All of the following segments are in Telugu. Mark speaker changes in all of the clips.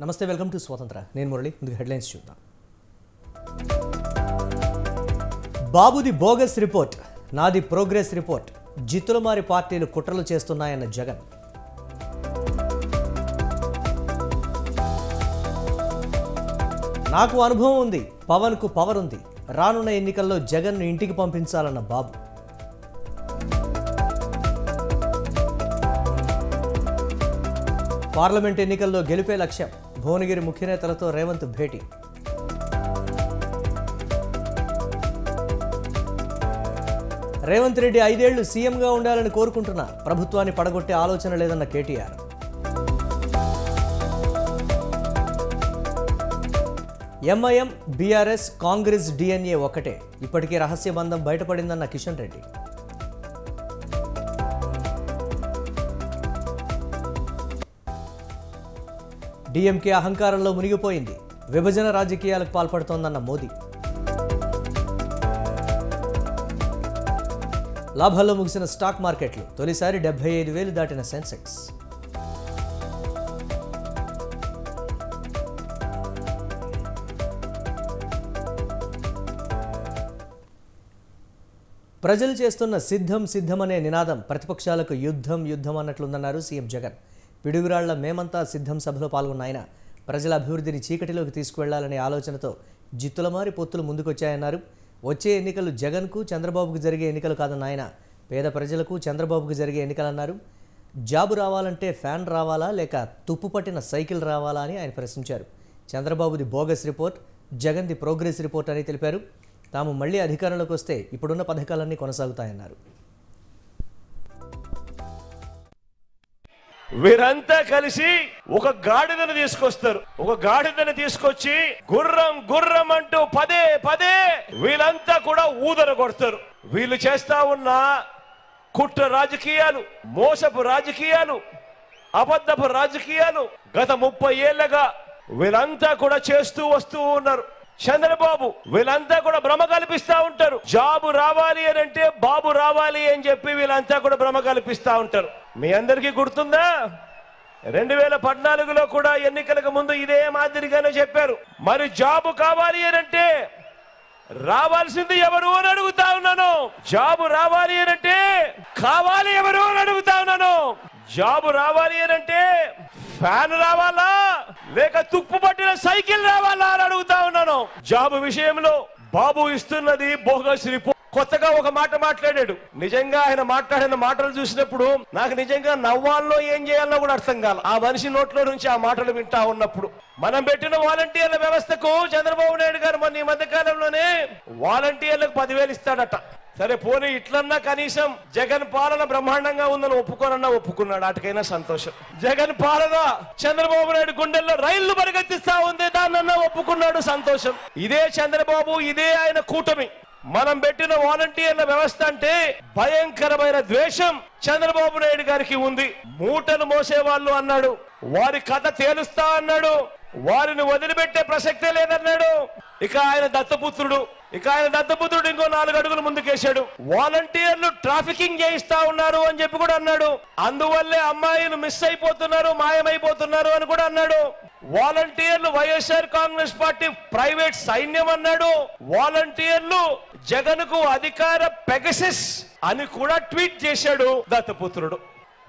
Speaker 1: నమస్తే, వెల్కమ్ టు స్వతంత్ర. నేను మురళి. ముందుకు హెడ్లైన్స్ చూద్దాం. బాబుది బోగస్ రిపోర్ట్, నాది ప్రోగ్రెస్ రిపోర్ట్. జిత్తులమారి పార్టీలు కుట్రలు చేస్తున్నాయన్న జగన్. నాకు అనుభవం ఉంది, పవన్కు పవర్ ఉంది. రానున్న ఎన్నికల్లో జగన్ను ఇంటికి పంపించాలన్న బాబు. పార్లమెంట్ ఎన్నికల్లో గెలిపే లక్ష్యం. భువనగిరి ముఖ్య నేతలతో రేవంత్ భేటీ. రేవంత్ రెడ్డి 5 ఏళ్లు సీఎంగా ఉండాలని కోరుకుంటున్నా, ప్రభుత్వాన్ని పడగొట్టే ఆలోచన లేదన్న KTR. MIM, BRS, Congress DNA ఒకటే, ఇప్పటికే రహస్య బంధం బయటపడిందన్న కిషన్ రెడ్డి. డిఎంకే అహంకారంలో మునిగిపోయింది, విభజన రాజకీయాలకు పాల్పడుతోందన్న మోదీ. లాభాల్లో ముగిసిన స్టాక్ మార్కెట్లు, తొలిసారి 75,000 దాటిన సెన్సెక్స్. ప్రజలు చేస్తున్న సిద్ధం సిద్ధమనే నినాదం ప్రతిపక్షాలకు యుద్ధం యుద్ధం అన్నట్లుందన్నారు సీఎం జగన్. పిడుగురాళ్ల మేమంతా సిద్ధం సభలో పాల్గొన్న ఆయన ప్రజల అభివృద్ధిని చీకటిలోకి తీసుకువెళ్లాలనే ఆలోచనతో జిత్తులమారి పొత్తులు ముందుకొచ్చాయన్నారు. వచ్చే ఎన్నికలు జగన్కు చంద్రబాబుకు జరిగే ఎన్నికలు కాదన్న ఆయన పేద ప్రజలకు చంద్రబాబుకు జరిగే ఎన్నికలన్నారు. జాబు రావాలంటే ఫ్యాన్ రావాలా లేక తుప్పు పట్టిన సైకిల్ రావాలా అని ఆయన ప్రశ్నించారు. చంద్రబాబుది బోగస్ రిపోర్ట్, జగన్ది ప్రోగ్రెస్ రిపోర్ట్ అని తెలిపారు. తాము మళ్లీ అధికారంలోకి వస్తే ఇప్పుడున్న పథకాలన్నీ కొనసాగుతాయన్నారు.
Speaker 2: వీరంతా కలిసి ఒక గాడిదను తీసుకొస్తారు. ఒక గాడిదను తీసుకొచ్చి గుర్రం గుర్రం అంటూ పదే పదే వీళ్ళంతా కూడా ఊదర కొడతారు. వీళ్ళు చేస్తా ఉన్న కుట్ర రాజకీయాలు, మోసపు రాజకీయాలు, అబద్ధపు రాజకీయాలు గత 30 ఏళ్లుగా వీళ్ళంతా కూడా చేస్తూ వస్తూ ఉన్నారు. చంద్రబాబు వీళ్ళంతా కూడా భ్రమ కల్పిస్తా ఉంటారు. జాబు రావాలి అని అంటే బాబు రావాలి అని చెప్పి వీళ్ళంతా కూడా భ్రమ కల్పిస్తా ఉంటారు. మీ అందరికీ గుర్తుందా, 2014లో కూడా ఎన్నికలకు ముందు ఇదే మాదిరిగానే చెప్పారు. మరి జాబు కావాలి అని అంటే రావాల్సింది ఎవరు అని అడుగుతా ఉన్నాను. జాబు రావాలి అని అంటే కావాలి ఎవరు అని అడుగుతా ఉన్నాను. జాబు రావాలి అని అంటే ఫ్యాన్ రావాలా లేక తుప్పు పట్టిన సైకిల్ రావాలా అని అడుగుతా ఉన్నాను. జాబు విషయంలో బాబు ఇస్తున్నది బోగస్ రిపోర్ట్. కొత్తగా ఒక మాట మాట్లాడాడు. నిజంగా ఆయన మాట్లాడిన మాటలు చూసినప్పుడు నాకు నిజంగా నవ్వాల్లో ఏం చేయాలో కూడా అర్థం కాల. ఆ మనిషి నోట్లో నుంచి ఆ మాటలు వింటా ఉన్నప్పుడు మనం పెట్టిన వాలంటీర్ల వ్యవస్థకు చంద్రబాబు నాయుడు గారు మొన్న ఈ మధ్య కాలంలోనే వాలంటీర్లకు 10,000 ఇస్తాడట. సరే పోనీ ఇట్లన్నా కనీసం జగన్ పాలన బ్రహ్మాండంగా ఉందని ఒప్పుకోనన్నా ఒప్పుకున్నాడు. అటుకైనా సంతోషం. జగన్ పాలన చంద్రబాబు నాయుడు గుండెల్లో రైళ్లు పరిగెత్తిస్తా ఉంది, దాన్నన్నా ఒప్పుకున్నాడు, సంతోషం. ఇదే చంద్రబాబు, ఇదే ఆయన కూటమి మనం పెట్టిన వాలంటీర్ల వ్యవస్థ అంటే భయంకరమైన ద్వేషం చంద్రబాబు నాయుడు గారికి ఉంది. మూటలు మోసేవాళ్ళు అన్నాడు, వారి కథ తేలుస్తా అన్నాడు, వారిని వదిలిపెట్టే ప్రసక్తే లేదన్నాడు. ఇక ఆయన దత్తపుత్రుడు ఇంకో 4 అడుగులు ముందుకేశాడు. వాలంటీర్లు ట్రాఫికింగ్ చేయిస్తా ఉన్నారు అని చెప్పి కూడా అన్నాడు. అందువల్లే అమ్మాయిలు మిస్ అయిపోతున్నారు, మాయమైపోతున్నారు అని కూడా అన్నాడు. వాలంటీర్లు వైఎస్ఆర్ కాంగ్రెస్ పార్టీ ప్రైవేట్ సైన్యం అన్నాడు. వాలంటీర్లు జగన్ కు అధికార పెగసిస్ అని కూడా ట్వీట్ చేశాడు దత్తపుత్రుడు.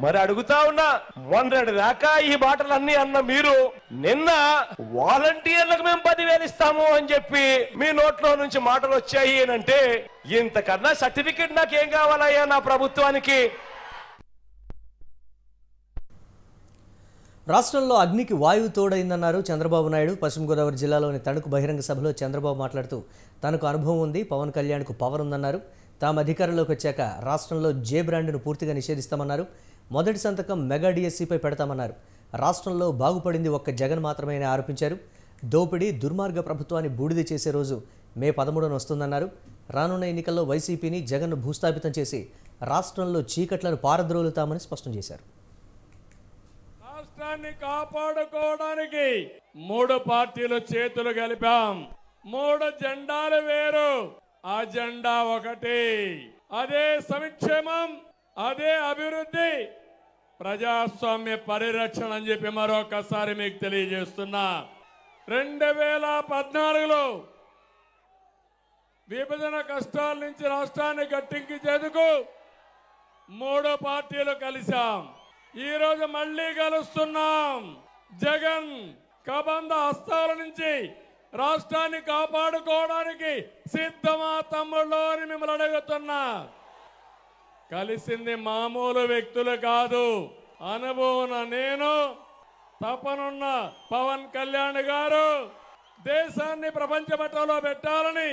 Speaker 2: మరి అడుగుతా ఉన్నా, మొన్నటి దాకా ఈ మాటలన్నీ అన్న మీరు నిన్న వాలంటీర్లకు మేము 10,000 ఇస్తాము అని చెప్పి మీ నోట్లో నుంచి మాటలు వచ్చాయి అని అంటే ఇంతకన్నా సర్టిఫికెట్ నాకేం కావాలయ్యా నా ప్రభుత్వానికి?
Speaker 1: రాష్ట్రంలో అగ్నికి వాయువు తోడైందన్నారు చంద్రబాబు నాయుడు. పశ్చిమ గోదావరి జిల్లాలోని తణుకు బహిరంగ సభలో చంద్రబాబు మాట్లాడుతూ తనకు అనుభవం ఉంది, పవన్ కళ్యాణ్కు పవర్ ఉందన్నారు. తాము అధికారంలోకి వచ్చాక రాష్ట్రంలో జే బ్రాండ్ను పూర్తిగా నిషేధిస్తామన్నారు. మొదటి సంతకం మెగా డిఎస్సీపై పెడతామన్నారు. రాష్ట్రంలో బాగుపడింది ఒక్క జగన్ మాత్రమే అని ఆరోపించారు. దోపిడీ దుర్మార్గ ప్రభుత్వాన్ని బూడిద చేసే రోజు మే 13న వస్తుందన్నారు. రానున్న ఎన్నికల్లో వైసీపీని జగన్ను భూస్థాపితం చేసి రాష్ట్రంలో చీకట్లను పారద్రోలుతామని స్పష్టం చేశారు.
Speaker 3: రాష్ట్ర రాష్ట్రాన్ని కాపాడుకోవడానికి 3 పార్టీలు చేతులు కలిపాం. 3 జెండాలు వేరు, అజెండా ఒకటి. అదే సంక్షేమం, అదే అభివృద్ధి, ప్రజాస్వామ్య పరిరక్షణ అని చెప్పి మరొకసారి మీకు తెలియజేస్తున్నా. 2014లో విభజన కష్టాల నుంచి రాష్ట్రాన్ని గట్టెక్కించేందుకు 3 పార్టీలు కలిశాం. ఈ రోజు మళ్ళీ కలుస్తున్నాం. జగన్ కబంధ హస్తాల నుంచి రాష్ట్రాన్ని కాపాడుకోవడానికి సిద్ధమా తమ్ముళ్ళు అని మిమ్మల్ని అడుగుతున్నా. కలిసింది మామూలు వ్యక్తులు కాదు, అనుభవం నేను, తపనున్న పవన్ కళ్యాణ్ గారు దేశాన్ని ప్రపంచ పటంలో పెట్టాలని,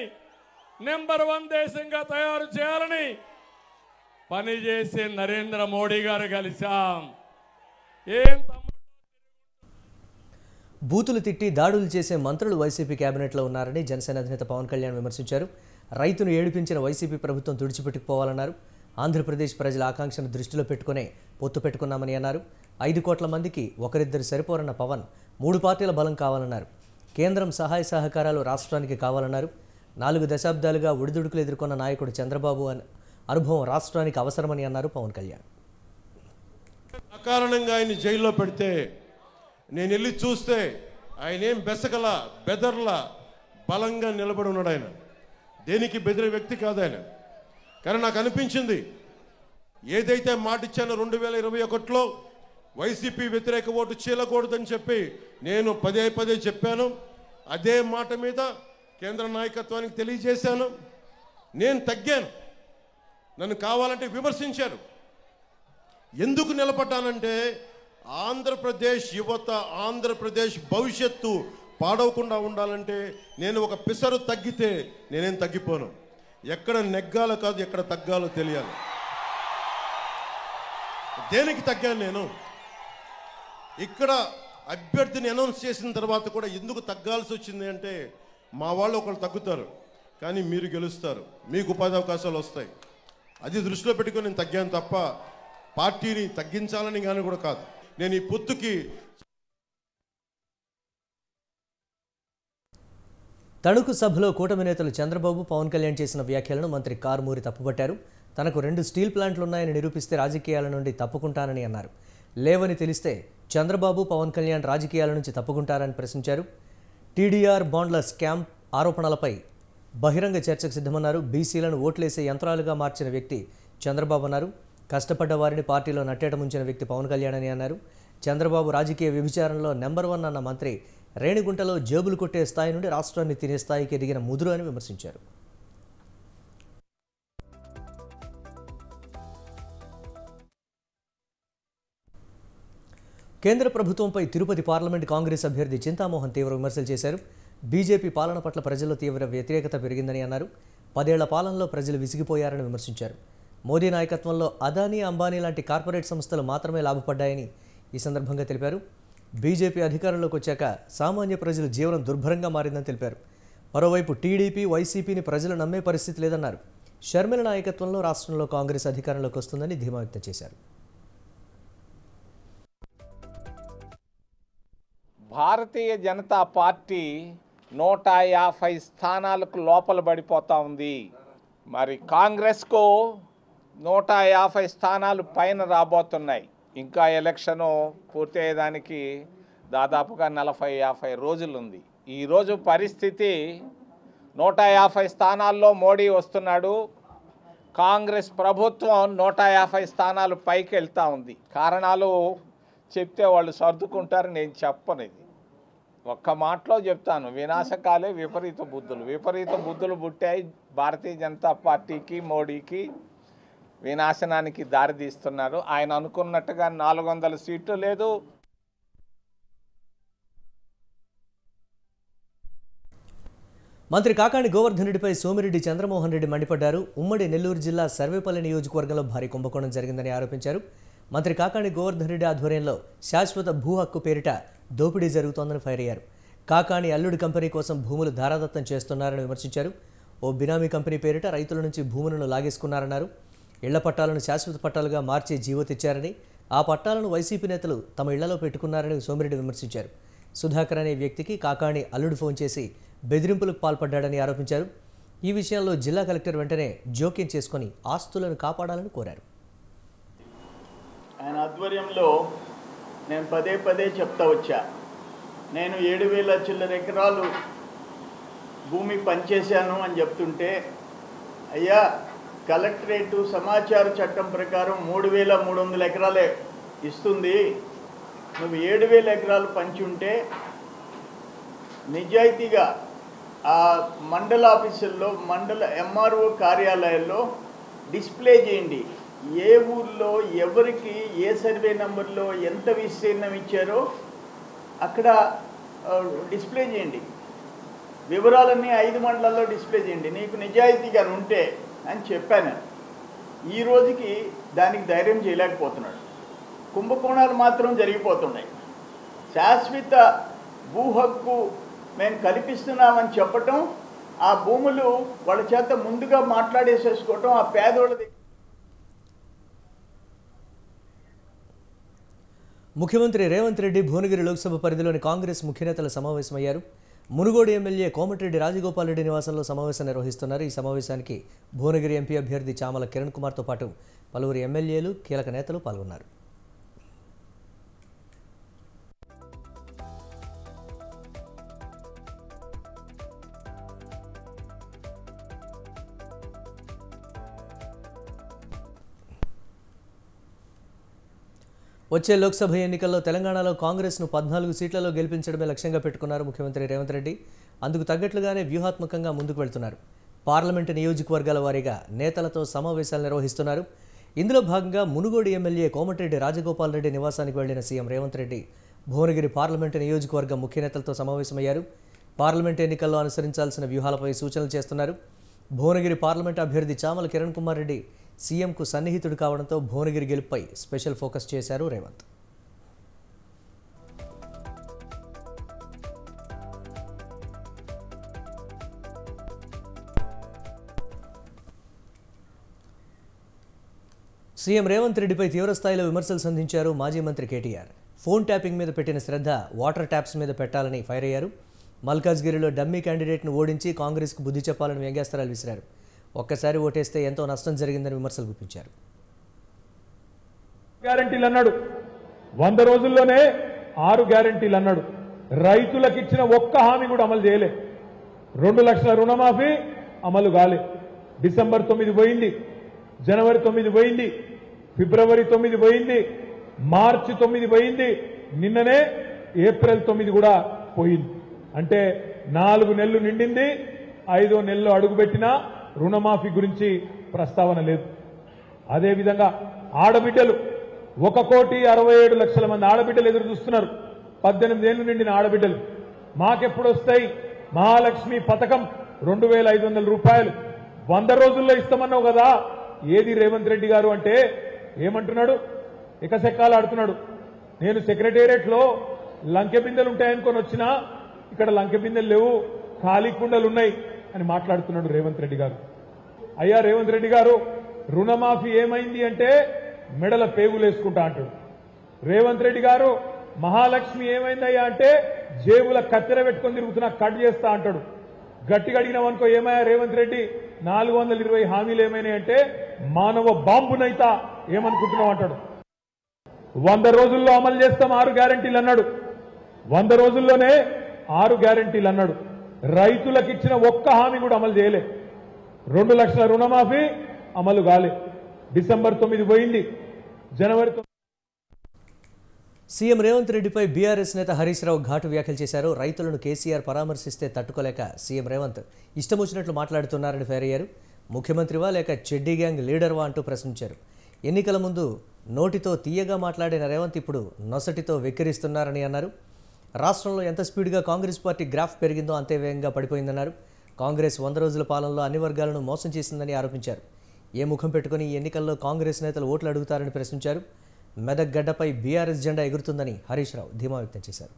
Speaker 3: నెంబర్ 1 దేశంగా తయారు చేయాలని పనిచేసే నరేంద్ర మోడీ గారు కలిశాం.
Speaker 1: బూతులు తిట్టి దాడులు చేసే మంత్రులు వైసీపీ కేబినెట్లో ఉన్నారని జనసేన అధినేత పవన్ కళ్యాణ్ విమర్శించారు. రైతును ఏడిపించిన వైసీపీ ప్రభుత్వం తుడిచిపెట్టుకుపోవాలన్నారు. ఆంధ్రప్రదేశ్ ప్రజల ఆకాంక్షను దృష్టిలో పెట్టుకునే పొత్తు పెట్టుకున్నామని అన్నారు. 5 కోట్ల మందికి ఒకరిద్దరు సరిపోరన్న పవన్ 3 పార్టీల బలం కావాలన్నారు. కేంద్రం సహాయ సహకారాలు రాష్ట్రానికి కావాలన్నారు. 4 దశాబ్దాలుగా ఒడిదుడుకులు ఎదుర్కొన్న నాయకుడు చంద్రబాబు అనుభవం రాష్ట్రానికి అవసరమని అన్నారు పవన్ కళ్యాణ్.
Speaker 4: అకారణంగా ఆయన జైల్లో పెడితే నేను వెళ్ళి చూస్తే ఆయన ఏం బెసగల బెదర్లా బలంగా నిలబడి ఉన్నాడు. ఆయన దేనికి బెదిరే వ్యక్తి కాదు ఆయన. కానీ నాకు అనిపించింది, ఏదైతే మాట ఇచ్చానో 2021లో వైసీపీ వ్యతిరేక ఓటు చీలకూడదని చెప్పి నేను పదే చెప్పాను. అదే మాట మీద కేంద్ర నాయకత్వానికి తెలియజేశాను. నేను తగ్గాను. నన్ను కావాలంటే విమర్శించారు. ఎందుకు నిలబడ్డానంటే ఆంధ్రప్రదేశ్ యువత, ఆంధ్రప్రదేశ్ భవిష్యత్తు పాడవకుండా ఉండాలంటే నేను ఒక పిసరు తగ్గితే నేనేం తగ్గిపోను. ఎక్కడ నెగ్గాలో కాదు, ఎక్కడ తగ్గాలో తెలియాలి. దేనికి తగ్గాను నేను? ఇక్కడ అభ్యర్థిని అనౌన్స్ చేసిన తర్వాత కూడా ఎందుకు తగ్గాల్సి వచ్చింది అంటే, మా వాళ్ళు ఒకళ్ళు తగ్గుతారు కానీ మీరు గెలుస్తారు, మీకు ఉపాధి అవకాశాలు వస్తాయి. అది దృష్టిలో పెట్టుకొని నేను తగ్గాను తప్ప పార్టీని తగ్గించాలని కానీ కూడా కాదు. నేను ఈ పొత్తుకి
Speaker 1: తణుకు సభలో కూటమి నేతలు చంద్రబాబు, పవన్ కళ్యాణ్ చేసిన వ్యాఖ్యలను మంత్రి కారుమూరి తప్పుపట్టారు. తనకు 2 స్టీల్ ప్లాంట్లు ఉన్నాయని నిరూపిస్తే రాజకీయాల నుండి తప్పుకుంటానని అన్నారు. లేవని తెలిస్తే చంద్రబాబు, పవన్ కళ్యాణ్ రాజకీయాల నుంచి తప్పుకుంటారని ప్రశ్నించారు. టీడీఆర్ బాండ్ల స్కామ్ ఆరోపణలపై బహిరంగ చర్చకు సిద్ధమన్నారు. బీసీలను ఓట్లేసే యంత్రాలుగా మార్చిన వ్యక్తి చంద్రబాబు అన్నారు. కష్టపడ్డ వారిని పార్టీలో నట్టేట ముంచిన వ్యక్తి పవన్ కళ్యాణ్ అని అన్నారు. చంద్రబాబు రాజకీయ వ్యభిచారంలో నెంబర్ 1 అన్న మంత్రి రేణిగుంటలో జేబులు కొట్టే స్థాయి నుండి రాష్ట్రాన్ని తినే స్థాయికి ఎదిగిన ముదురు అని విమర్శించారు. కేంద్ర ప్రభుత్వంపై తిరుపతి పార్లమెంట్ కాంగ్రెస్ అభ్యర్థి చింతామోహన్ తీవ్ర విమర్శలు చేశారు. బీజేపీ పాలన పట్ల ప్రజల్లో తీవ్ర వ్యతిరేకత పెరిగిందని అన్నారు. 10 ఏళ్ల పాలనలో ప్రజలు విసిగిపోయారని విమర్శించారు. మోదీ నాయకత్వంలో అదానీ, అంబానీ లాంటి కార్పొరేట్ సంస్థలు మాత్రమే లాభపడ్డాయని ఈ సందర్భంగా తెలిపారు. బీజేపీ అధికారంలోకి వచ్చాక సామాన్య ప్రజల జీవనం దుర్భరంగా మారిందని తెలిపారు. మరోవైపు టీడీపీ, వైసీపీని ప్రజలు నమ్మే పరిస్థితి లేదన్నారు. షర్మిల నాయకత్వంలో రాష్ట్రంలో కాంగ్రెస్ అధికారంలోకి వస్తుందని ధీమా వ్యక్తం చేశారు.
Speaker 5: భారతీయ జనతా పార్టీ 150 స్థానాలకు లోపల పడిపోతూ ఉంది. మరి కాంగ్రెస్కు 150 స్థానాలు పైన రాబోతున్నాయి. ఇంకా ఎలక్షను పూర్తయ్యేదానికి దాదాపుగా 40-50 రోజులు ఉంది. ఈరోజు పరిస్థితి 150 స్థానాల్లో మోడీ వస్తున్నాడు. కాంగ్రెస్ ప్రభుత్వం 150 స్థానాలు పైకి వెళ్తూ ఉంది. కారణాలు చెప్తే వాళ్ళు సర్దుకుంటారు, నేను చెప్పను. ఇది ఒక్క మాటలో చెప్తాను, వినాశకాలే విపరీత బుద్ధులు పుట్టాయి. భారతీయ జనతా పార్టీకి, మోడీకి వినాశనానికి దారితీస్తున్నారు. ఆయన అనుకున్నట్టుగా 400 సీట్లు లేదు.
Speaker 1: మంత్రి కాకాణి గోవర్ధన్ రెడ్డిపై సోమిరెడ్డి చంద్రమోహన్ రెడ్డి మండిపడ్డారు. ఉమ్మడి నెల్లూరు జిల్లా సర్వేపల్లి నియోజకవర్గంలో భారీ కుంభకోణం జరిగిందని ఆరోపించారు. మంత్రి కాకాణి గోవర్ధన్ రెడ్డి ఆధ్వర్యంలో శాశ్వత భూ హక్కు పేరిట దోపిడీ జరుగుతోందని ఫైర్ అయ్యారు. కాకాణి అల్లుడి కంపెనీ కోసం భూములు ధారాదత్తం చేస్తున్నారని విమర్శించారు. ఓ బినామీ కంపెనీ పేరిట రైతుల నుంచి భూములను లాగేసుకున్నారన్నారు. ఇళ్ల పట్టాలను శాశ్వత పట్టాలుగా మార్చి జీవో తెచ్చారని, ఆ పట్టాలను వైసీపీ నేతలు తమ ఇళ్లలో పెట్టుకున్నారని సోమిరెడ్డి విమర్శించారు. సుధాకర్ అనే వ్యక్తికి కాకాణి అల్లుడు ఫోన్ చేసి బెదిరింపులకు పాల్పడ్డాడని ఆరోపించారు. ఈ విషయంలో జిల్లా కలెక్టర్ వెంటనే జోక్యం చేసుకుని ఆస్తులను కాపాడాలని కోరారు.
Speaker 6: ఆయన ఆధ్వర్యంలో నేను పదే చెప్తా వచ్చా, నేను 7,000 చిల్లర ఎకరాలు భూమి పనిచేశాను అని చెప్తుంటే, అయ్యా కలెక్టరేటు సమాచార చట్టం ప్రకారం 3,300 ఎకరాలే ఇస్తుంది, నువ్వు 7,000 ఎకరాలు పంచుంటే నిజాయితీగా ఆ మండల ఆఫీసుల్లో మండల ఎంఆర్ఓ కార్యాలయాల్లో డిస్ప్లే చేయండి. ఏ ఊర్లో ఎవరికి ఏ సర్వే నెంబర్లో ఎంత విస్తీర్ణం ఇచ్చారో అక్కడ డిస్ప్లే చేయండి. వివరాలన్నీ 5 మండలాల్లో డిస్ప్లే చేయండి, నీకు నిజాయితీగా ఉంటే అని చెప్పాను. ఈ రోజుకి దానికి ధైర్యం చేయలేకపోతున్నాడు. కుంభకోణాలు మాత్రం జరిగిపోతున్నాయి. శాశ్వత భూ హక్కు మేము కల్పిస్తున్నామని చెప్పటం, ఆ భూములు వాళ్ళ చేత ముందుగా మాట్లాడేసేసుకోవటం, ఆ పేదోళ్ళది.
Speaker 1: ముఖ్యమంత్రి రేవంత్ రెడ్డి భువనగిరి లోక్సభ పరిధిలోని కాంగ్రెస్ ముఖ్య నేతల సమావేశమయ్యారు. మునుగోడు ఎమ్మెల్యే కోమటిరెడ్డి రాజగోపాల్ రెడ్డి నివాసంలో సమావేశం నిర్వహిస్తున్నారు. ఈ సమావేశానికి భువనగిరి ఎంపీ అభ్యర్థి చామల కిరణ్ కుమార్తో పాటు పలువురు ఎమ్మెల్యేలు, కీలక నేతలు పాల్గొన్నారు. వచ్చే లోక్సభ ఎన్నికల్లో తెలంగాణలో కాంగ్రెస్ను 14 సీట్లలో గెలిపించడమే లక్ష్యంగా పెట్టుకున్నారు ముఖ్యమంత్రి రేవంత్ రెడ్డి. అందుకు తగ్గట్లుగానే వ్యూహాత్మకంగా ముందుకు వెళ్తున్నారు. పార్లమెంటు నియోజకవర్గాల వారీగా నేతలతో సమావేశాలు నిర్వహిస్తున్నారు. ఇందులో భాగంగా మునుగోడు ఎమ్మెల్యే కోమటిరెడ్డి రాజగోపాల్ రెడ్డి నివాసానికి వెళ్లిన సీఎం రేవంత్ రెడ్డి భువనగిరి పార్లమెంటు నియోజకవర్గం ముఖ్య నేతలతో సమావేశమయ్యారు. పార్లమెంటు ఎన్నికల్లో అనుసరించాల్సిన వ్యూహాలపై సూచనలు చేస్తున్నారు. భువనగిరి పార్లమెంటు అభ్యర్థి చామల కిరణ్ కుమార్ రెడ్డి సీఎంకు సన్నిహితుడు కావడంతో భువనగిరి గెలుపుపై స్పెషల్ ఫోకస్ చేశారు రేవంత్. సీఎం రేవంత్ రెడ్డిపై తీవ్రస్థాయిలో విమర్శలు సంధించారు మాజీ మంత్రి కేటీఆర్. ఫోన్ ట్యాపింగ్ మీద పెట్టిన శ్రద్ధ వాటర్ ట్యాప్స్ మీద పెట్టాలని ఫైర్ అయ్యారు. మల్కాజ్గిరిలో డమ్మీ క్యాండిడేట్ను ఓడించి కాంగ్రెస్కు బుద్ధి చెప్పాలని వ్యంగ్యాస్త్రాలు విసిరారు. ఒక్కసారి ఓటేస్తే ఎంతో నష్టం జరిగిందని విమర్శలు గుప్పించారు.
Speaker 7: గ్యారెంటీలు అన్నాడు, 100 రోజుల్లోనే 6 గ్యారెంటీలు అన్నాడు. రైతులకు ఇచ్చిన ఒక్క హామీ కూడా అమలు చేయలే. 2 లక్షల రుణమాఫీ అమలు కాలే. డిసెంబర్ 9 పోయింది, జనవరి 9 పోయింది, ఫిబ్రవరి 9 పోయింది, మార్చి 9 పోయింది, నిన్ననే ఏప్రిల్ 9 కూడా పోయింది. అంటే 4 నెలలు నిండింది. 5వ నెలలో అడుగుపెట్టినా రుణమాఫీ గురించి ప్రస్తావన లేదు. అదేవిధంగా ఆడబిడ్డలు 1,67,00,000 మంది ఆడబిడ్డలు ఎదురు చూస్తున్నారు. 18 ఏళ్లు నిండిన ఆడబిడ్డలు. మాకెప్పుడు వస్తాయి మహాలక్ష్మి పథకం 2,500 రూపాయలు 100 రోజుల్లో ఇస్తామన్నావు కదా, ఏది రేవంత్ రెడ్డి గారు అంటే ఏమంటున్నాడు? ఎకసెక్కాలు ఆడుతున్నాడు. నేను సెక్రటేరియట్లో లంకె బిందెలు ఉంటాయనుకొని వచ్చినా ఇక్కడ లంకె బిందెలు లేవు, ఖాళీ కుండలు ఉన్నాయి అని మాట్లాడుతున్నాడు రేవంత్ రెడ్డి గారు. అయ్యా రేవంత్ రెడ్డి గారు, రుణమాఫీ ఏమైంది అంటే మెడల పేగులు వేసుకుంటా అంటాడు. రేవంత్ రెడ్డి గారు, మహాలక్ష్మి ఏమైందయ్యా అంటే జేబుల కత్తెర పెట్టుకొని తిరుగుతున్నా కట్ చేస్తా అంటాడు. గట్టిగా అడిగినామనుకో, ఏమయ్యా రేవంత్ రెడ్డి 420 హామీలు ఏమైనాయంటే మానవ బాంబునైతా ఏమనుకుంటున్నావు అంటాడు. 100 రోజుల్లో అమలు చేస్తాం 6 గ్యారెంటీలు అన్నాడు. 100 రోజుల్లోనే 6 గ్యారెంటీలు అన్నాడు. రైతులకు ఇచ్చిన ఒక్క హామీ కూడా అమలు చేయలే. 2 లక్షల రుణమాఫీ అమలు కాలే. డిసెంబర్ 9 పోయింది, జనవరి 9.
Speaker 1: సీఎం రేవంత్ రెడ్డిపై బీఆర్ఎస్ నేత హరీష్ రావు ఘాటు వ్యాఖ్యలు చేశారు. రైతులను కేసీఆర్ పరామర్శిస్తే తట్టుకోలేక సీఎం రేవంత్ ఇష్టం వచ్చినట్లు మాట్లాడుతున్నారని ఫైర్ అయ్యారు. ముఖ్యమంత్రివా లేక చెడ్డీ గ్యాంగ్ లీడర్వా అంటూ ప్రశ్నించారు. ఎన్నికల ముందు నోటితో తీయగా మాట్లాడిన రేవంత్ ఇప్పుడు నొసటితో వెక్కిరిస్తున్నారని అన్నారు. రాష్ట్రంలో ఎంత స్పీడ్గా కాంగ్రెస్ పార్టీ గ్రాఫ్ పెరిగిందో అంతే వేగంగా పడిపోయిందన్నారు. కాంగ్రెస్ 100 రోజుల పాలనలో అన్ని వర్గాలను మోసం చేసిందని ఆరోపించారు. ఏ ముఖం పెట్టుకుని ఈ ఎన్నికల్లో కాంగ్రెస్ నేతలు ఓట్లు అడుగుతారని ప్రశ్నించారు. మెదక్ గడ్డపై బీఆర్ఎస్ జెండా ఎగురుతుందని హరీష్ రావు ధీమా వ్యక్తం చేశారు.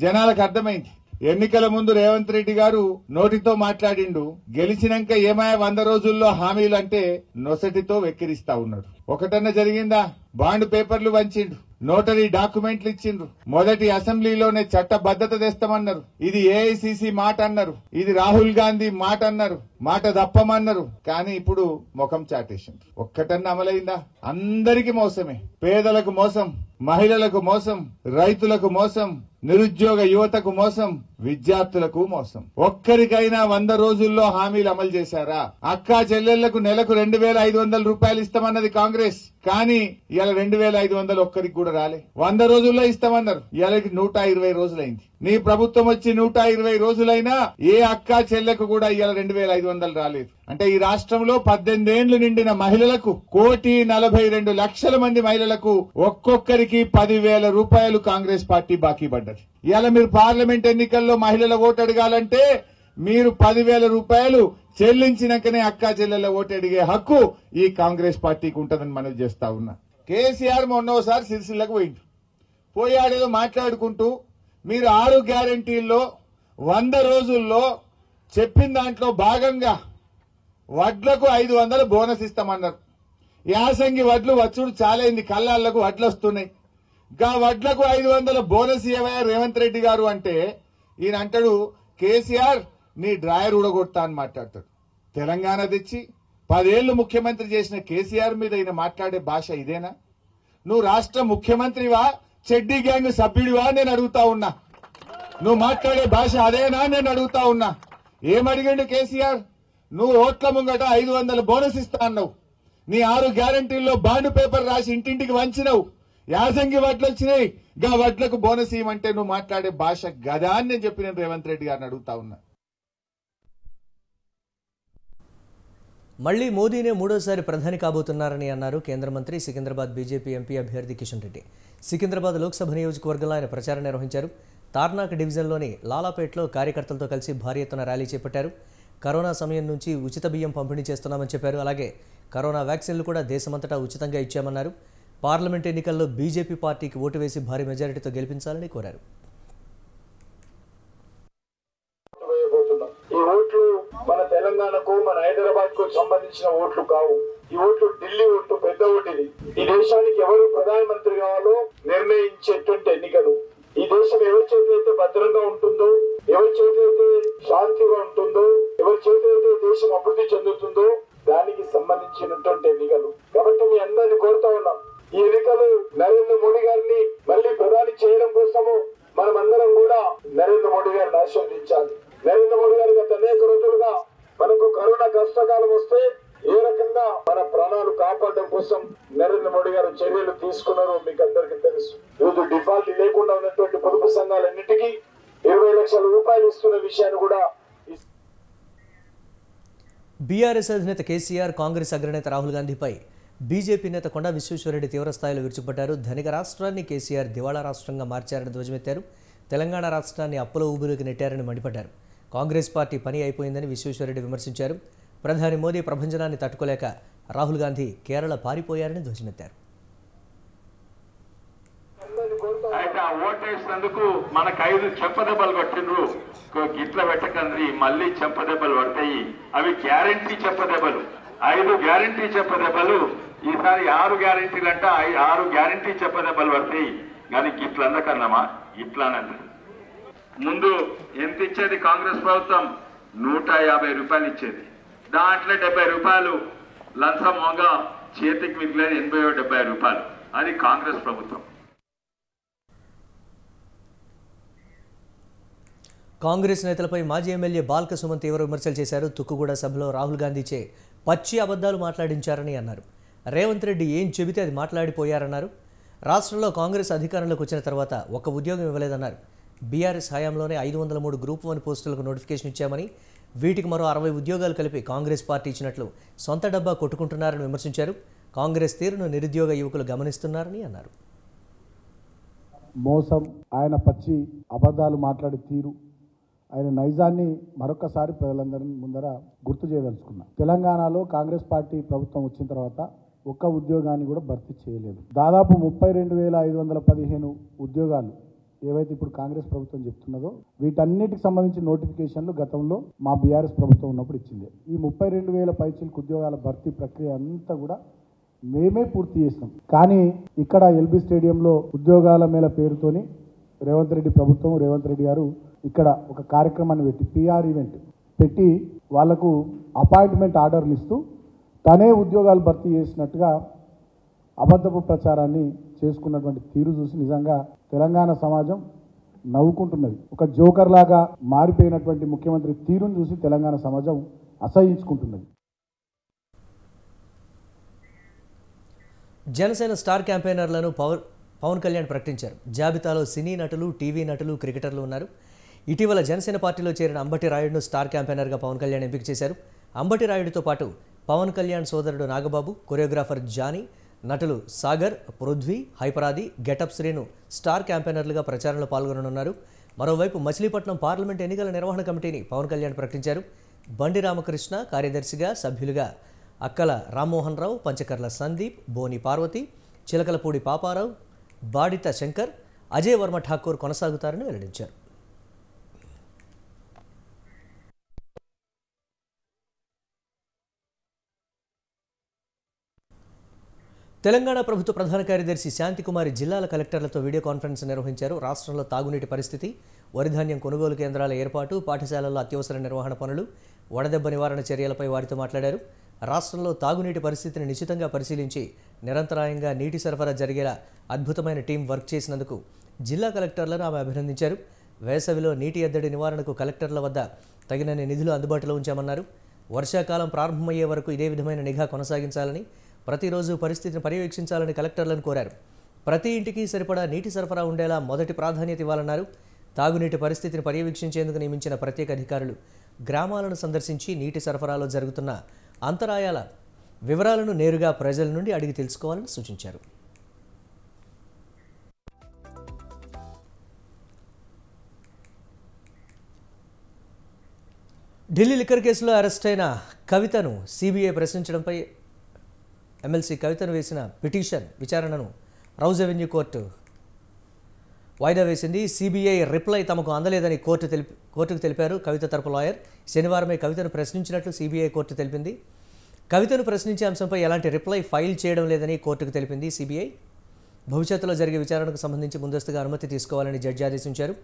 Speaker 8: జనాలకు అర్థమైంది ఎన్నికల ముందు రేవంత్ రెడ్డి గారు నోటితో మాట్లాడిండు, గెలిచినాక ఏమాయ 100 రోజుల్లో హామీలు అంటే నొసటితో వెక్కిరిస్తా ఉన్నాడు. ఒకటన్నా జరిగిందా? బాండ్ పేపర్లు వంచిండు, నోటరీ డాక్యుమెంట్లు ఇచ్చిండ్రు, మొదటి అసెంబ్లీలోనే చట్టబద్ధత తెస్తామన్నారు, ఇది ఏఐసిసి మాట అన్నారు, ఇది రాహుల్ గాంధీ మాట అన్నారు, మాట తప్పమన్నారు. కానీ ఇప్పుడు ముఖం చాటేసిండ్రు. ఒక్కటన్నా అమలైందా? అందరికీ మోసమే. పేదలకు మోసం, మహిళలకు మోసం, రైతులకు మోసం, నిరుద్యోగ యువతకు మోసం, విద్యార్థులకు మోసం. ఒక్కరికైనా 100 రోజుల్లో హామీలు అమలు చేశారా? అక్కా చెల్లెళ్లకు నెలకు 2,500 రూపాయలు ఇస్తామన్నది కాంగ్రెస్, కానీ ఇవాళ 2,500 ఒక్కరికి కూడా రాలే. 100 రోజుల్లో ఇస్తామన్నారు, ఇవాళకి 120 రోజులైంది. నీ ప్రభుత్వం వచ్చి 120 రోజులైనా ఏ అక్కా చెల్లెకు కూడా ఇవాళ 2,500 రాలేదు. అంటే ఈ రాష్ట్రంలో 18 ఏండ్లు నిండిన మహిళలకు 1,42,00,000 మంది మహిళలకు ఒక్కొక్కరికి 10,000 రూపాయలు కాంగ్రెస్ పార్టీ బాకీ పడ్డది. ఇవాళ మీరు పార్లమెంట్ ఎన్నికల్లో మహిళల ఓటు అడగాలంటే మీరు 10,000 రూపాయలు చెల్లించినాకనే అక్కా చెల్లెల ఓటు అడిగే హక్కు ఈ కాంగ్రెస్ పార్టీకి ఉంటుందని మనం చేస్తా ఉన్నా. కేసీఆర్ మొన్నోసారి సిరిసిల్లకు పోయిండు. పోయాడేదో మాట్లాడుకుంటూ మీరు 6 గ్యారంటీల్లో 100 రోజుల్లో చెప్పిన దాంట్లో భాగంగా వడ్లకు 500 బోనస్ ఇస్తామన్నారు. యాసంగి వడ్లు వచ్చుడు చాలైంది, కళ్ళాళ్లకు వడ్లు వస్తున్నాయి. గా వడ్లకు 500 బోనస్ ఇవ్వయా రేవంత్ రెడ్డి గారు అంటే ఈయన అంటాడు, కేసీఆర్ నీ డ్రాయర్ ఊడగొడతా అని మాట్లాడతాడు. తెలంగాణ తెచ్చి 10 ఏళ్లు ముఖ్యమంత్రి చేసిన కేసీఆర్ మీద ఈయన మాట్లాడే భాష ఇదేనా? నువ్వు రాష్ట్ర ముఖ్యమంత్రివా, చెడ్డీ గ్యాంగ్ సభ్యుడివా నేను అడుగుతా ఉన్నా. నువ్వు మాట్లాడే భాష అదేనా నేను అడుగుతా ఉన్నా. ఏమడిగండు కేసీఆర్? నువ్వు ఓట్ల ముంగట 500 బోనస్ ఇస్తా అన్నావు, నీ 6 గ్యారంటీల్లో బాండ్ పేపర్ రాసి ఇంటింటికి వంచినవు, యాసంగి వడ్లు వచ్చినాయి, గా వడ్లకు బోనస్ ఇవ్వమంటే నువ్వు మాట్లాడే భాష గదా అని నేను చెప్పి నేను రేవంత్ రెడ్డి గారిని అడుగుతా ఉన్నా.
Speaker 1: మళ్లీ మోదీనే మూడోసారి ప్రధాని కాబోతున్నారని అన్నారు కేంద్ర మంత్రి, సికింద్రాబాద్ బీజేపీ ఎంపీ అభ్యర్థి కిషన్ రెడ్డి. సికింద్రాబాద్ లోక్సభ నియోజకవర్గంలో ఆయన ప్రచారం నిర్వహించారు. తార్నాక్ డివిజన్లోని లాలాపేట్లో కార్యకర్తలతో కలిసి భారీ ఎత్తున ర్యాలీ చేపట్టారు. కరోనా సమయం నుంచి ఉచిత బియ్యం పంపిణీ చేస్తున్నామని చెప్పారు. అలాగే కరోనా వ్యాక్సిన్లు కూడా దేశమంతటా ఉచితంగా ఇచ్చామన్నారు. పార్లమెంట్ ఎన్నికల్లో బీజేపీ పార్టీకి ఓటు వేసి భారీ మెజారిటీతో గెలిపించాలని కోరారు.
Speaker 9: ఈ ఓట్లు మన తెలంగాణకు, మన హైదరాబాద్ కు సంబంధించిన ఓట్లు కావు. ఈ ఓట్లు ఢిల్లీ ఓట్లు, పెద్ద ఓటు ఇది. ఈ దేశానికి ఎవరు ప్రధానమంత్రి కావాలో నిర్ణయించేటువంటి ఎన్నికలు. ఈ దేశం ఎవరి చేతులైతే భద్రంగా ఉంటుందో, ఎవరి చేతులైతే శాంతిగా ఉంటుందో, ఎవరి చేతులైతే దేశం అభివృద్ధి చెందుతుందో దానికి సంబంధించినటువంటి ఎన్నికలు. కాబట్టి మీ అందరినీ కోరుతా ఉన్నాం, ఈ ఎన్నికలు నరేంద్ర మోడీ గారిని మళ్ళీ ప్రధాని చేయడం కోసము మనమందరం కూడా నరేంద్ర మోడీ గారిని ఆశీర్వదించాలి. నరేంద్ర మోడీ గారు గత అనేక రోజులుగా మనకు కరోనా కష్టకాలం వస్తే ఏ రకంగా మన ప్రాణాలు కాపాడడం కోసం నరేంద్ర మోడీ గారు చర్యలు తీసుకున్నారో మీకు అందరికీ తెలుసు. రోజు డిఫాల్ట్ లేకుండా ఉన్నటువంటి పొదుపు సంఘాలన్నిటికీ 20 లక్షల రూపాయలు ఇస్తున్న విషయాన్ని కూడా.
Speaker 1: బీఆర్ఎస్ అధినేత కేసీఆర్ కాంగ్రెస్ అగ్రనేత రాహుల్ గాంధీపై బీజేపీ నేత కొండా విశ్వేశ్వరరెడ్డి తీవ్రస్థాయిలో విరుచుకుపడ్డారు. ధనిక రాష్ట్రాన్ని కేసీఆర్ దివాళా రాష్ట్రంగా మార్చారని ధ్వజమెత్తారు. తెలంగాణ రాష్ట్రాన్ని అప్పుల ఊబిలోకి నెట్టారని మండిపడ్డారు. కాంగ్రెస్ పార్టీ పని అయిపోయిందని విశ్వేశ్వరరెడ్డి విమర్శించారు. ప్రధాని మోదీ ప్రభంజనాన్ని తట్టుకోలేక రాహుల్ గాంధీ కేరళ పారిపోయారని ధ్వజమెత్తారు.
Speaker 10: అయితే ఆ ఓటేసినందుకు మనకు 5 చెంపదెబ్బలు కొట్టిండ్రు. గిట్ల పెట్టకండి, మళ్ళీ చెంపదెబ్బలు పడతాయి. అవి గ్యారంటీ చెంపదెబ్బలు, 5 గ్యారంటీ చెంపదెబ్బలు. ఈసారి 6 గ్యారంటీలు అంటే 6 గ్యారంటీ చెప్పదెబ్బలు పడతాయి. కానీ గిట్ల అందకన్నామా? ఇట్లానండి. ముందు ఎంత ఇచ్చేది కాంగ్రెస్ ప్రభుత్వం? 150 రూపాయలు ఇచ్చేది. దాంట్లో 70 రూపాయలు లంచంగా చేతికి మిగిలిన 80-70 రూపాయలు. అది కాంగ్రెస్ ప్రభుత్వం.
Speaker 1: కాంగ్రెస్ నేతలపై మాజీ ఎమ్మెల్యే బాల్క సుమన్ తీవ్ర విమర్శలు చేశారు. తుక్కుగూడ సభలో రాహుల్ గాంధీచే పచ్చి అబద్ధాలు మాట్లాడించారని అన్నారు. రేవంత్ రెడ్డి ఏం చెబితే అది మాట్లాడిపోయారన్నారు. రాష్ట్రంలో కాంగ్రెస్ అధికారంలోకి వచ్చిన తర్వాత ఒక్క ఉద్యోగం ఇవ్వలేదన్నారు. బీఆర్ఎస్ హయాంలోనే 503 గ్రూప్ 1 పోస్టులకు నోటిఫికేషన్ ఇచ్చామని, వీటికి మరో 60 ఉద్యోగాలు కలిపి కాంగ్రెస్ పార్టీ ఇచ్చినట్లు సొంత డబ్బా కొట్టుకుంటున్నారని విమర్శించారు. కాంగ్రెస్ తీరును నిరుద్యోగ యువకులు గమనిస్తున్నారని అన్నారు.
Speaker 11: మోసం, ఆయన పచ్చి అబద్ధాలు మాట్లాడే తీరు, ఆయన నైజాన్ని మరొకసారి ప్రజలందరి ముందర గుర్తు చేయదలుచుకున్నా. తెలంగాణలో కాంగ్రెస్ పార్టీ ప్రభుత్వం వచ్చిన తర్వాత ఒక్క ఉద్యోగాన్ని కూడా భర్తీ చేయలేదు. దాదాపు 32,515 ఉద్యోగాలు ఏవైతే ఇప్పుడు కాంగ్రెస్ ప్రభుత్వం చెప్తున్నదో వీటన్నిటికి సంబంధించిన నోటిఫికేషన్లు గతంలో మా బీఆర్ఎస్ ప్రభుత్వం ఉన్నప్పుడు ఇచ్చింది. ఈ 32,000 పైచిలకు ఉద్యోగాల భర్తీ ప్రక్రియ అంతా కూడా మేమే పూర్తి చేసినాం. కానీ ఇక్కడ ఎల్బీ స్టేడియంలో ఉద్యోగాల మేళ పేరుతోని రేవంత్ రెడ్డి ప్రభుత్వం, రేవంత్ రెడ్డి గారు ఇక్కడ ఒక కార్యక్రమాన్ని పెట్టి PR ఈవెంట్ పెట్టి వాళ్లకు అపాయింట్మెంట్ ఆర్డర్లు ఇస్తూ తనే ఉద్యోగాలు భర్తీ చేసినట్టుగా అబద్ధపు ప్రచారాన్ని చేసుకున్నటువంటి తీరు చూసి నిజంగా తెలంగాణ సమాజం నవ్వుకుంటున్నది. ఒక జోకర్ లాగా మారిపోయినటువంటి ముఖ్యమంత్రి తీరును చూసి తెలంగాణ సమాజం అసహించుకుంటున్నది.
Speaker 1: జనసేన స్టార్ క్యాంపెయినర్లను పవన్ కళ్యాణ్ ప్రకటించారు. జాబితాలో సినీ నటులు, టీవీ నటులు, క్రికెటర్లు ఉన్నారు. ఇటీవల జనసేన పార్టీలో చేరిన అంబటి రాయుడును స్టార్ క్యాంపెయినర్గా పవన్ కళ్యాణ్ ఎంపిక చేశారు. అంబటి రాయుడితో పాటు పవన్ కళ్యాణ్ సోదరుడు నాగబాబు, కొరియోగ్రాఫర్ జానీ, నటులు సాగర్, పృథ్వీ, హైపరాది, గెటప్ శ్రీను స్టార్ క్యాంపెయినర్లుగా ప్రచారంలో పాల్గొననున్నారు. మరోవైపు మచిలీపట్నం పార్లమెంట్ ఎన్నికల నిర్వహణ కమిటీని పవన్ కళ్యాణ్ ప్రకటించారు. బండి రామకృష్ణ కార్యదర్శిగా, సభ్యులుగా అక్కల రామ్మోహన్ రావు, పంచకర్ల సందీప్, బోని పార్వతి, చిలకలపూడి పాపారావు, బాడిత శంకర్, అజయ్ వర్మ ఠాకూర్ కొనసాగుతారని వెల్లడించారు. తెలంగాణ ప్రభుత్వ ప్రధాన కార్యదర్శి శాంతికుమారి జిల్లాల కలెక్టర్లతో వీడియో కాన్ఫరెన్స్ నిర్వహించారు. రాష్ట్రంలో తాగునీటి పరిస్థితి, వరిధాన్యం కొనుగోలు కేంద్రాల ఏర్పాటు, పాఠశాలల్లో అత్యవసర నిర్వహణ పనులు, వడదెబ్బ నివారణ చర్యలపై వారితో మాట్లాడారు. రాష్ట్రంలో తాగునీటి పరిస్థితిని నిశితంగా పరిశీలించి నిరంతరాయంగా నీటి సరఫరా జరిగేలా అద్భుతమైన టీం వర్క్ చేసినందుకు జిల్లా కలెక్టర్లను ఆమె అభినందించారు. వేసవిలో నీటి ఎద్దడి నివారణకు కలెక్టర్ల వద్ద తగినన్ని నిధులు అందుబాటులో ఉంచామన్నారు. వర్షాకాలం ప్రారంభమయ్యే వరకు ఇదే విధమైన నిఘా కొనసాగించాలని, ప్రతిరోజు పరిస్థితిని పర్యవేక్షించాలని కలెక్టర్లను కోరారు. ప్రతి ఇంటికి సరిపడా నీటి సరఫరా ఉండేలా మొదటి ప్రాధాన్యత ఇవ్వాలన్నారు. తాగునీటి పరిస్థితిని పర్యవేక్షించేందుకు నియమించిన ప్రత్యేక అధికారులు గ్రామాలను సందర్శించి నీటి సరఫరాలో జరుగుతున్న అంతరాయాల వివరాలను నేరుగా ప్రజల నుండి అడిగి తెలుసుకోవాలని సూచించారు. ఢిల్లీ లిక్కర్ కేసులో అరెస్ట్ అయిన కవితను సిబిఐ ప్రశ్నించడంపై ఎమ్మెల్సీ కవితను వేసిన పిటిషన్ విచారణను రౌజ్ అవెన్యూ కోర్టు వాయిదా వేసింది. సిబిఐ రిప్లై తమకు అందలేదని కోర్టుకు తెలిపారు కవిత తరపు లాయర్. శనివారమే కవితను ప్రశ్నించినట్లు సిబిఐ కోర్టు తెలిపింది. కవితను ప్రశ్నించే అంశంపై ఎలాంటి రిప్లై ఫైల్ చేయడం లేదని కోర్టుకు తెలిపింది సిబిఐ. భవిష్యత్తులో జరిగే విచారణకు సంబంధించి ముందస్తుగా అనుమతి తీసుకోవాలని జడ్జి ఆదేశించారు.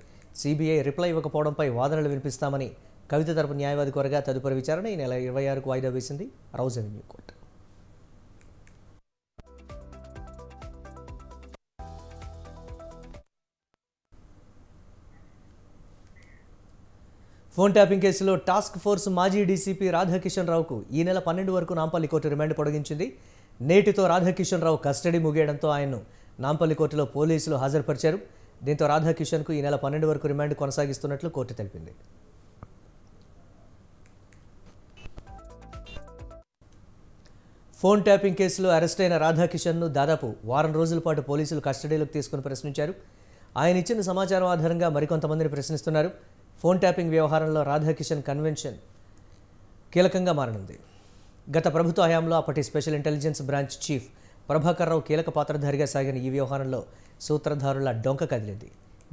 Speaker 1: సిబిఐ రిప్లై ఇవ్వకపోవడంపై వాదనలు వినిపిస్తామని కవిత తరపు న్యాయవాది కోరగా తదుపరి విచారణ ఈ నెల 26కు వాయిదా వేసింది Rouse Avenue court. Phone tapping కేసులో టాస్క్ ఫోర్స్ మాజీ డీసీపీ రాధాకిషన్ రావుకు ఈ నెల 12 వరకు నాంపల్లి కోర్టు రిమాండ్ పొడిగించింది. నేటితో రాధాకిషన్ రావు కస్టడీ ముగియడంతో ఆయన్ను నాంపల్లి కోర్టులో పోలీసులు హాజరుపరిచారు. దీంతో రాధాకిషన్కు ఈ నెల 12 వరకు రిమాండ్ కొనసాగిస్తున్నట్లు కోర్టు తెలిపింది. ఫోన్ ట్యాపింగ్ కేసులో అరెస్ట్ అయిన రాధాకిషన్ను దాదాపు వారం రోజుల పాటు పోలీసులు కస్టడీలోకి తీసుకుని ప్రశ్నించారు. ఆయన ఇచ్చిన సమాచారం ఆధారంగా మరికొంతమందిని ప్రశ్నిస్తున్నారు. ఫోన్ ట్యాపింగ్ వ్యవహారంలో రాధాకిషన్ కన్వెన్షన్ కీలకంగా మారనుంది. గత ప్రభుత్వ హయాంలో అప్పటి special intelligence branch chief Prabhakar Rao కీలక పాత్రధారిగా సాగిన ఈ వ్యవహారంలో సూత్రధారుల డొంక కదిలింది.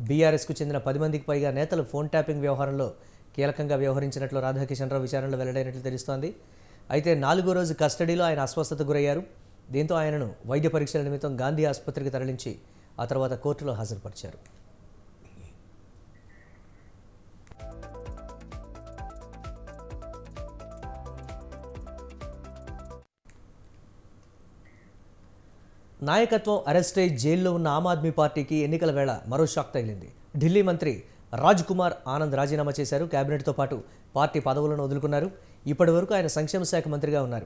Speaker 1: బీఆర్ఎస్కు చెందిన 10 మందికి పైగా నేతలు ఫోన్ ట్యాపింగ్ వ్యవహారంలో కీలకంగా వ్యవహరించినట్లు రాధాకిషన్ రావు విచారణలో వెల్లడైనట్లు తెలుస్తోంది. అయితే 4వ రోజు కస్టడీలో ఆయన అస్వస్థతకు గురయ్యారు. దీంతో ఆయనను వైద్య పరీక్షల నిమిత్తం గాంధీ ఆసుపత్రికి తరలించి ఆ తర్వాత కోర్టులో హాజరుపరిచారు. నాయకత్వం అరెస్ట్ అయి జైల్లో ఉన్న ఆమ్ ఆద్మీ పార్టీకి ఎన్నికల వేళ మరో షాక్ తగిలింది. ఢిల్లీ మంత్రి రాజ్ కుమార్ ఆనంద్ రాజీనామా చేశారు. కేబినెట్తో పాటు పార్టీ పదవులను వదులుకున్నారు. ఇప్పటి వరకు ఆయన సంక్షేమ శాఖ మంత్రిగా ఉన్నారు.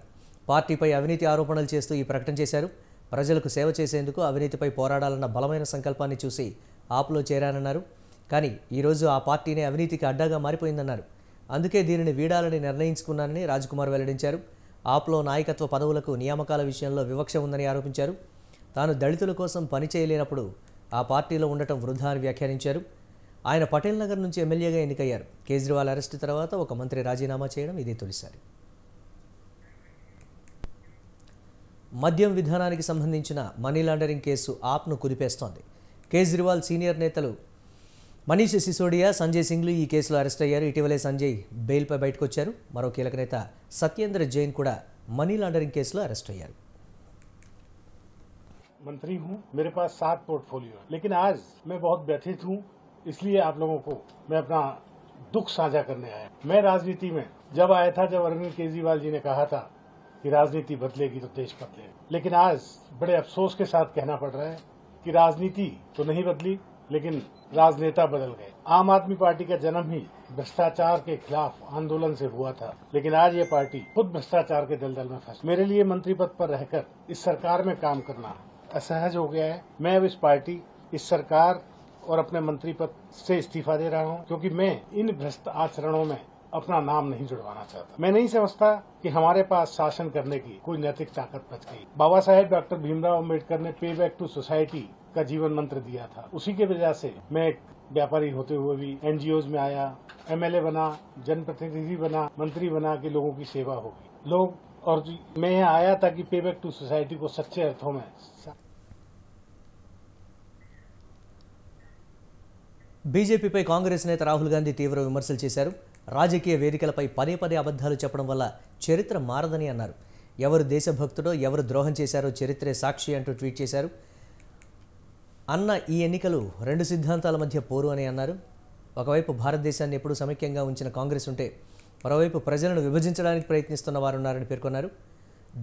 Speaker 1: పార్టీపై అవినీతి ఆరోపణలు చేస్తూ ఈ ప్రకటన చేశారు. ప్రజలకు సేవ చేసేందుకు అవినీతిపై పోరాడాలన్న బలమైన సంకల్పాన్ని చూసి ఆప్లో చేరానన్నారు. కానీ ఈరోజు ఆ పార్టీనే అవినీతికి అడ్డాగా మారిపోయిందన్నారు. అందుకే దీనిని వీడాలని నిర్ణయించుకున్నానని రాజ్ కుమార్ వెల్లడించారు. ఆప్లో నాయకత్వ పదవులకు నియామకాల విషయంలో వివక్ష ఉందని ఆరోపించారు. తాను దళితుల కోసం పనిచేయలేనప్పుడు ఆ పార్టీలో ఉండటం వృధా అని వ్యాఖ్యానించారు. ఆయన పటేల్ నగర్ నుంచి ఎమ్మెల్యేగా ఎన్నికయ్యారు. కేజ్రీవాల్ అరెస్టు తర్వాత ఒక మంత్రి రాజీనామా చేయడం ఇదే తొలిసారి. మద్యం విధానానికి సంబంధించిన మనీ లాండరింగ్ కేసు ఆప్ను కుదిపేస్తోంది. కేజ్రీవాల్ సీనియర్ నేతలు మనీష్ సిసోడియా, సంజయ్ సింగ్లు ఈ కేసులో అరెస్ట్ అయ్యారు. ఇటీవలే సంజయ్ బెయిల్పై బయటకు వచ్చారు. మరో కీలక నేత సత్యేంద్ర జైన్ కూడా మనీ లాండరింగ్ కేసులో అరెస్ట్ అయ్యారు.
Speaker 12: मंत्री हूँ, मेरे पास 7 पोर्टफोलियो है, लेकिन आज मैं बहुत व्यथित हूँ, इसलिए आप लोगों को मैं अपना दुख साझा करने आया। मैं राजनीति में जब आया था, जब अरविंद केजरीवाल जी ने कहा था कि राजनीति बदलेगी तो देश बदलेगा, लेकिन आज बड़े अफसोस के साथ कहना पड़ रहा है कि राजनीति तो नहीं बदली, लेकिन राजनेता बदल गए। आम आदमी पार्टी का जन्म ही भ्रष्टाचार के खिलाफ आंदोलन से हुआ था, लेकिन आज ये पार्टी खुद भ्रष्टाचार के दलदल में फंसी। मेरे लिए मंत्री पद पर रहकर इस सरकार में काम करना असहज हो गया है। मैं अब इस पार्टी, इस सरकार और अपने मंत्री पद से इस्तीफा दे रहा हूं, क्योंकि मैं इन भ्रष्ट आचरणों में अपना नाम नहीं जुड़वाना चाहता। मैं नहीं समझता कि हमारे पास शासन करने की कोई नैतिक ताकत बच गई। बाबा साहेब डॉक्टर भीमराव अम्बेडकर ने पे बैक टू सोसाइटी का जीवन मंत्र दिया था। उसी के वजह से मैं एक व्यापारी होते हुए भी एनजीओज में आया, एमएलए बना, जनप्रतिनिधि बना, मंत्री बना के लोगों की सेवा होगी। लोग और मैं यहाँ आया ताकि पे बैक टू सोसाइटी को सच्चे अर्थों में
Speaker 1: బీజేపీపై కాంగ్రెస్ నేత రాహుల్ గాంధీ తీవ్ర విమర్శలు చేశారు. రాజకీయ వేదికలపై పదే పదే అబద్ధాలు చెప్పడం వల్ల చరిత్ర మారదని అన్నారు. ఎవరు దేశభక్తుడో, ఎవరు ద్రోహం చేశారో చరిత్రే సాక్షి అంటూ ట్వీట్ చేశారు. అన్న ఈ ఎన్నికలు 2 సిద్ధాంతాల మధ్య పోరు అని అన్నారు. ఒకవైపు భారతదేశాన్ని ఎప్పుడూ సమైక్యంగా ఉంచిన కాంగ్రెస్ ఉంటే, మరోవైపు ప్రజలను విభజించడానికి ప్రయత్నిస్తున్న వారున్నారని పేర్కొన్నారు.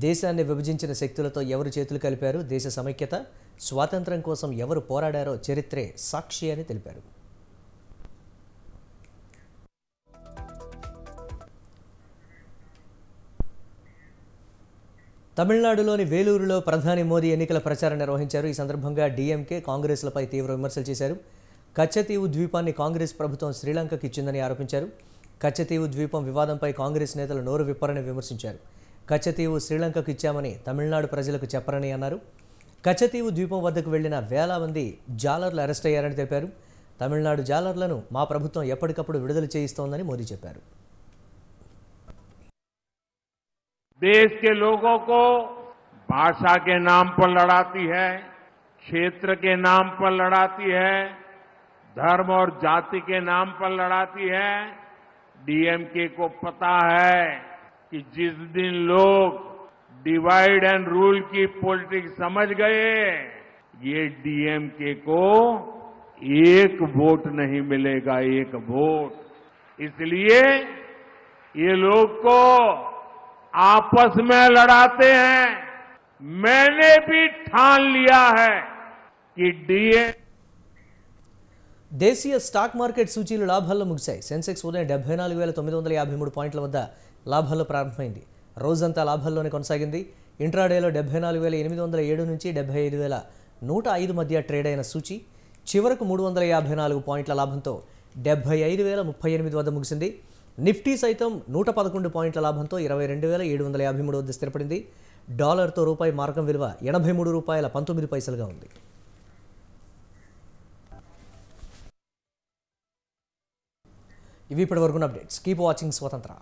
Speaker 1: దేశాన్ని విభజించిన శక్తులతో ఎవరు చేతులు కలిపారు, దేశ సమైక్యత, స్వాతంత్ర్యం కోసం ఎవరు పోరాడారో చరిత్రే సాక్షి అని తెలిపారు. తమిళనాడులోని వేలూరులో ప్రధాని మోదీ ఎన్నికల ప్రచారం నిర్వహించారు. ఈ సందర్భంగా డీఎంకే, కాంగ్రెస్లపై తీవ్ర విమర్శలు చేశారు. కచ్చతీవు ద్వీపాన్ని కాంగ్రెస్ ప్రభుత్వం శ్రీలంకకు ఇచ్చిందని ఆరోపించారు. కచ్చతీవు ద్వీపం వివాదంపై కాంగ్రెస్ నేతలు నోరు విప్పరని విమర్శించారు. కచ్చతీవు శ్రీలంకకు ఇచ్చామని తమిళనాడు ప్రజలకు చెప్పరని అన్నారు. కచ్చతీవు ద్వీపం వద్దకు వెళ్లిన వేల మంది జాలర్లు అరెస్ట్ అయ్యారని తెలిపారు. తమిళనాడు జాలర్లను మా ప్రభుత్వం ఎప్పటికప్పుడు విడుదల చేయిస్తోందని మోదీ చెప్పారు.
Speaker 10: देश के लोगों को भाषा के नाम पर लड़ाती है, क्षेत्र के नाम पर लड़ाती है, धर्म और जाति के नाम पर लड़ाती है। डीएमके को पता है कि जिस दिन लोग डिवाइड एंड रूल की पॉलिटिक्स समझ गए, ये डीएमके को एक वोट नहीं मिलेगा, एक वोट। इसलिए ये लोग को आपस में लड़ाते हैं। मैंने भी ठान लिया है कि डीएम
Speaker 1: దేశీయ స్టాక్ మార్కెట్ సూచీలు లాభాల్లో ముగిశాయి. సెన్సెక్స్ ఉదయం 74,953 పాయింట్ల వద్ద లాభాల్లో ప్రారంభమైంది. రోజంతా లాభాల్లోనే కొనసాగింది. ఇంట్రాడేలో 74,807 నుంచి 75,105 మధ్య ట్రేడ్ అయిన సూచీ చివరకు 354 పాయింట్ల లాభంతో 75,038 వద్ద ముగిసింది. నిఫ్టీ సైతం 111 పాయింట్ల లాభంతో 22,753 వద్ద స్థిరపడింది. డాలర్తో రూపాయి మార్కం విలువ ₹83.19గా ఉంది. ఇవి ఇప్పటివరకున్న అప్డేట్స్. కీప్ వాచింగ్ స్వతంత్ర.